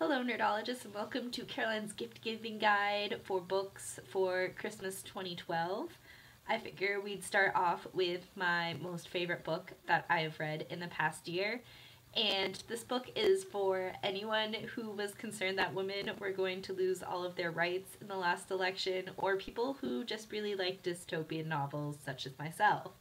Hello Nerdologists and welcome to Caroline's gift giving guide for books for Christmas 2012. I figure we'd start off with my most favorite book that I have read in the past year. And this book is for anyone who was concerned that women were going to lose all of their rights in the last election, or people who just really like dystopian novels such as myself.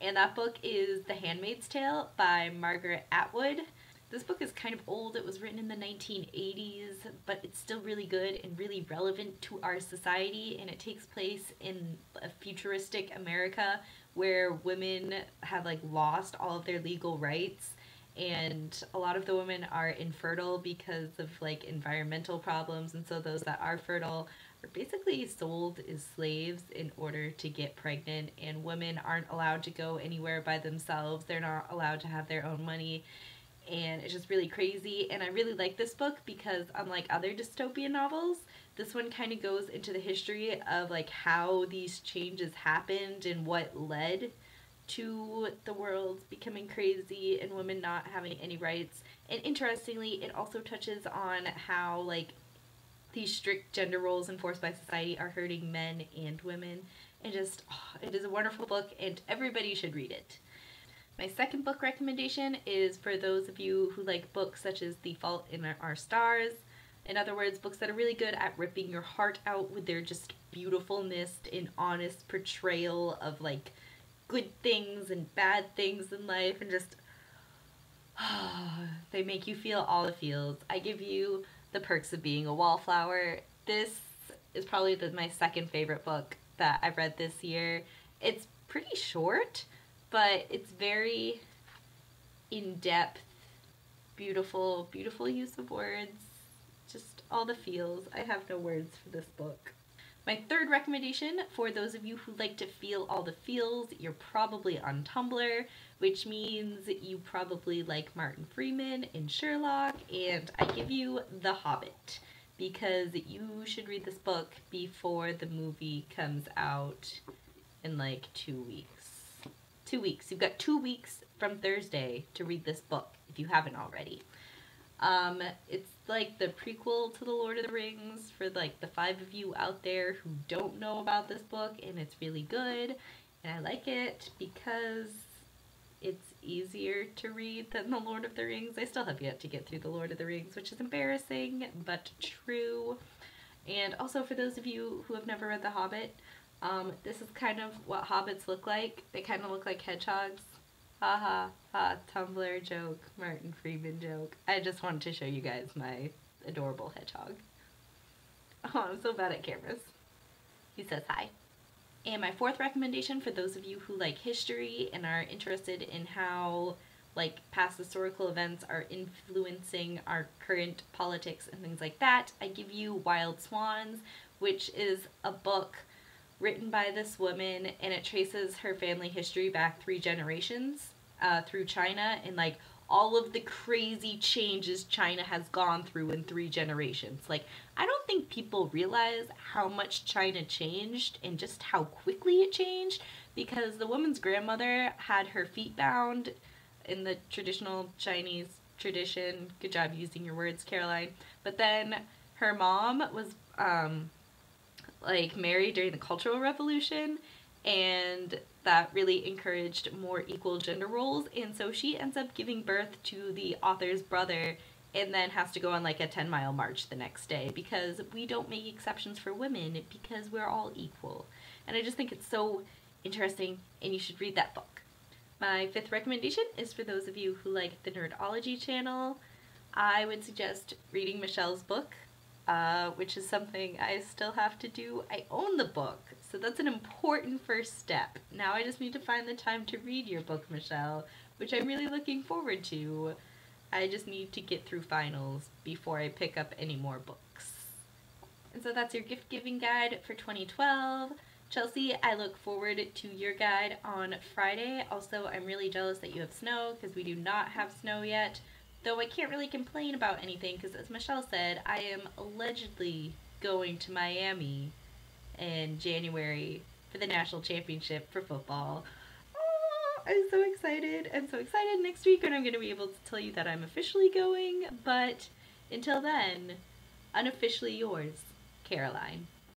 And that book is The Handmaid's Tale by Margaret Atwood. This book is kind of old. It was written in the 1980s, but it's still really good and really relevant to our society, and it takes place in a futuristic America where women have lost all of their legal rights, and a lot of the women are infertile because of environmental problems, and so those that are fertile are basically sold as slaves in order to get pregnant, and women aren't allowed to go anywhere by themselves. They're not allowed to have their own money. And it's just really crazy, and I really like this book because unlike other dystopian novels, this one kind of goes into the history of how these changes happened and what led to the world becoming crazy and women not having any rights. And interestingly, it also touches on how these strict gender roles enforced by society are hurting men and women, and just it is a wonderful book and everybody should read it. My second book recommendation is for those of you who like books such as The Fault in Our Stars. In other words, books that are really good at ripping your heart out with their just beautifulness and honest portrayal of good things and bad things in life, and just they make you feel all the feels. I give you The Perks of Being a Wallflower. This is probably my second favorite book that I've read this year. It's pretty short, but it's very in-depth, beautiful use of words, just all the feels. I have no words for this book. My third recommendation, for those of you who like to feel all the feels, you're probably on Tumblr, which means you probably like Martin Freeman and Sherlock, and I give you The Hobbit, because you should read this book before the movie comes out in 2 weeks. 2 weeks. You've got 2 weeks from Thursday to read this book if you haven't already. It's the prequel to The Lord of the Rings for the 5 of you out there who don't know about this book, and it's really good, and I like it because it's easier to read than The Lord of the Rings. I still have yet to get through The Lord of the Rings, which is embarrassing but true. And also for those of you who have never read The Hobbit, this is kind of what hobbits look like. They kind of look like hedgehogs. Ha ha ha, Tumblr joke, Martin Freeman joke. I just wanted to show you guys my adorable hedgehog. Oh, I'm so bad at cameras. He says hi. And my fourth recommendation, for those of you who like history and are interested in how past historical events are influencing our current politics and things like that, I give you Wild Swans, which is a book written by this woman, and it traces her family history back 3 generations through China, and all of the crazy changes China has gone through in 3 generations. I don't think people realize how much China changed and just how quickly it changed, because the woman's grandmother had her feet bound in the traditional Chinese tradition. Good job using your words, Caroline. But then her mom was married during the Cultural Revolution, and that really encouraged more equal gender roles, and so she ends up giving birth to the author's brother, and then has to go on a 10-mile march the next day, because we don't make exceptions for women because we're all equal. And I just think it's so interesting, and you should read that book. My fifth recommendation is for those of you who like the Nerdology channel. I would suggest reading Michelle's book, which is something I still have to do. I own the book, so that's an important first step. Now I just need to find the time to read your book, Michelle, which I'm really looking forward to. I just need to get through finals before I pick up any more books. And so that's your gift giving guide for 2012. Chelsea, I look forward to your guide on Friday. Also, I'm really jealous that you have snow, because we do not have snow yet. Though I can't really complain about anything, because as Michelle said, I am allegedly going to Miami in January for the national championship for football. Oh, I'm so excited. I'm so excited. Next week when I'm going to be able to tell you that I'm officially going, but Until then, unofficially yours, Caroline.